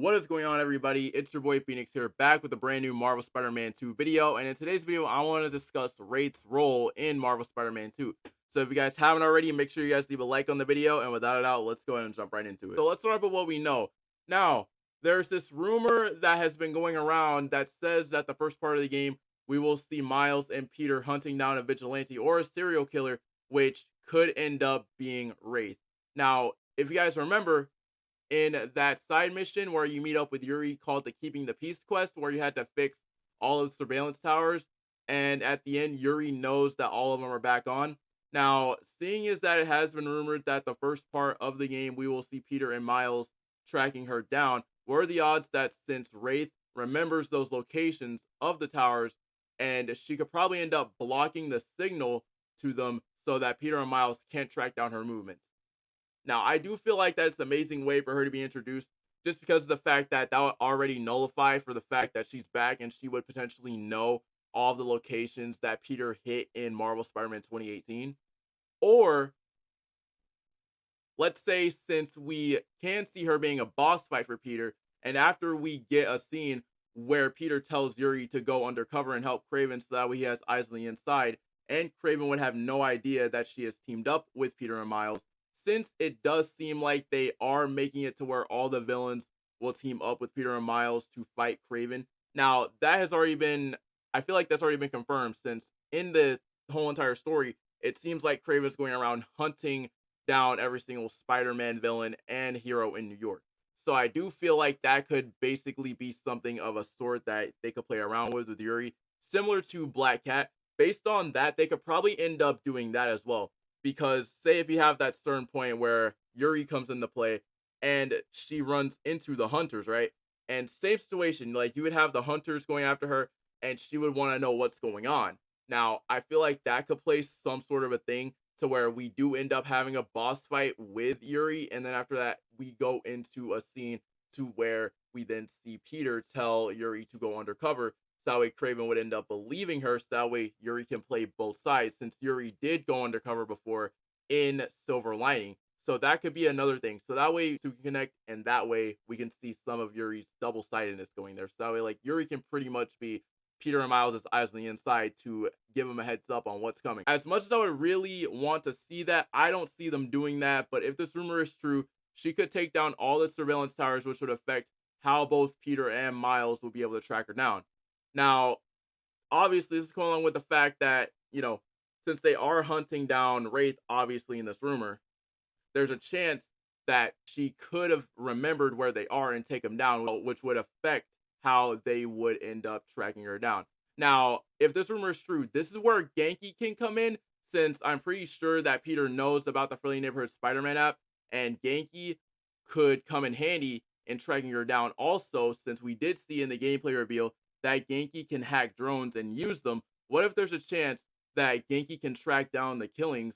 What is going on, everybody? It's your boy Phoenix here, back with a brand new Marvel Spider-Man 2 video. And in today's video, I want to discuss Wraith's role in Marvel Spider-Man 2. So if you guys haven't already, make sure you guys leave a like on the video. And without a doubt, let's go ahead and jump right into it. So let's start with what we know. Now, there's this rumor that has been going around that says that the first part of the game, we will see Miles and Peter hunting down a vigilante or a serial killer, which could end up being Wraith. Now, if you guys remember, in that side mission where you meet up with Yuri called the Keeping the Peace quest, where you had to fix all of the surveillance towers. And at the end, Yuri knows that all of them are back on. Now, seeing is that it has been rumored that the first part of the game, we will see Peter and Miles tracking her down. What are the odds that since Wraith remembers those locations of the towers, and she could probably end up blocking the signal to them so that Peter and Miles can't track down her movements? Now, I do feel like that's an amazing way for her to be introduced just because of the fact that that would already nullify for the fact that she's back and she would potentially know all of the locations that Peter hit in Marvel Spider-Man 2018. Or let's say since we can see her being a boss fight for Peter, and after we get a scene where Peter tells Yuri to go undercover and help Craven so that way he has eyes on the inside, and Craven would have no idea that she has teamed up with Peter and Miles, since it does seem like they are making it to where all the villains will team up with Peter and Miles to fight Craven. Now, that has already been, I feel like that's already been confirmed since in the whole entire story, it seems like Craven's going around hunting down every single Spider-Man villain and hero in New York. So I do feel like that could basically be something of a sort that they could play around with Yuri, similar to Black Cat. Based on that, they could probably end up doing that as well. Because say if you have that certain point where Yuri comes into play and she runs into the hunters, right? And same situation, like you would have the hunters going after her and she would want to know what's going on. Now, I feel like that could play some sort of a thing to where we do end up having a boss fight with Yuri, and then after that, we go into a scene to where we then see Peter tell Yuri to go undercover. So that way Craven would end up believing her, so that way Yuri can play both sides, since Yuri did go undercover before in Silver Lining. So that could be another thing. So that way two can connect, and that way we can see some of Yuri's double-sidedness going there. So that way, like, Yuri can pretty much be Peter and Miles' eyes on the inside to give them a heads up on what's coming. As much as I would really want to see that, I don't see them doing that. But if this rumor is true, she could take down all the surveillance towers, which would affect how both Peter and Miles will be able to track her down. Now, obviously, this is going along with the fact that, since they are hunting down Wraith, obviously, in this rumor, there's a chance that she could have remembered where they are and take them down, which would affect how they would end up tracking her down. Now, if this rumor is true, this is where Genki can come in, since I'm pretty sure that Peter knows about the Friendly Neighborhood Spider-Man app, and Genki could come in handy in tracking her down also, since we did see in the gameplay reveal that Genki can hack drones and use them. What if there's a chance that Genki can track down the killings,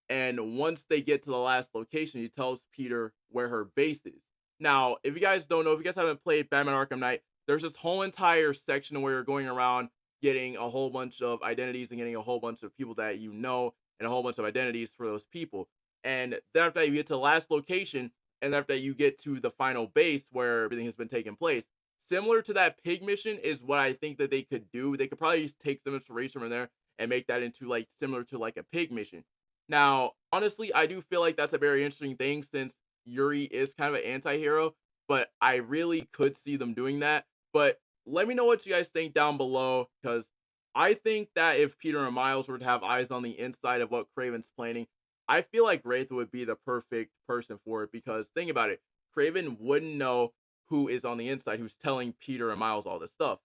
and once they get to the last location, he tells Peter where her base is? Now, if you guys don't know, if you guys haven't played Batman Arkham Knight, there's this whole entire section where you're going around getting a whole bunch of identities and getting a whole bunch of people that you know and a whole bunch of identities for those people. And then after that, you get to the last location, and after that, you get to the final base where everything has been taking place. Similar to that pig mission is what I think that they could do. They could probably just take some inspiration from there and make that into like similar to like a pig mission. Now, honestly, I do feel like that's a very interesting thing since Yuri is kind of an anti-hero, but I really could see them doing that. But let me know what you guys think down below, because I think that if Peter and Miles were to have eyes on the inside of what Craven's planning, I feel like Wraith would be the perfect person for it, because think about it. Craven wouldn't know who is on the inside, who's telling Peter and Miles all this stuff.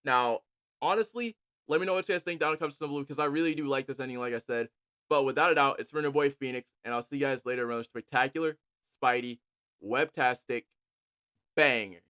Now, honestly, let me know what you guys think down in the comments below, because I really do like this ending, like I said. But without a doubt, it's been your boy Phoenix, and I'll see you guys later in another spectacular, Spidey, webtastic banger.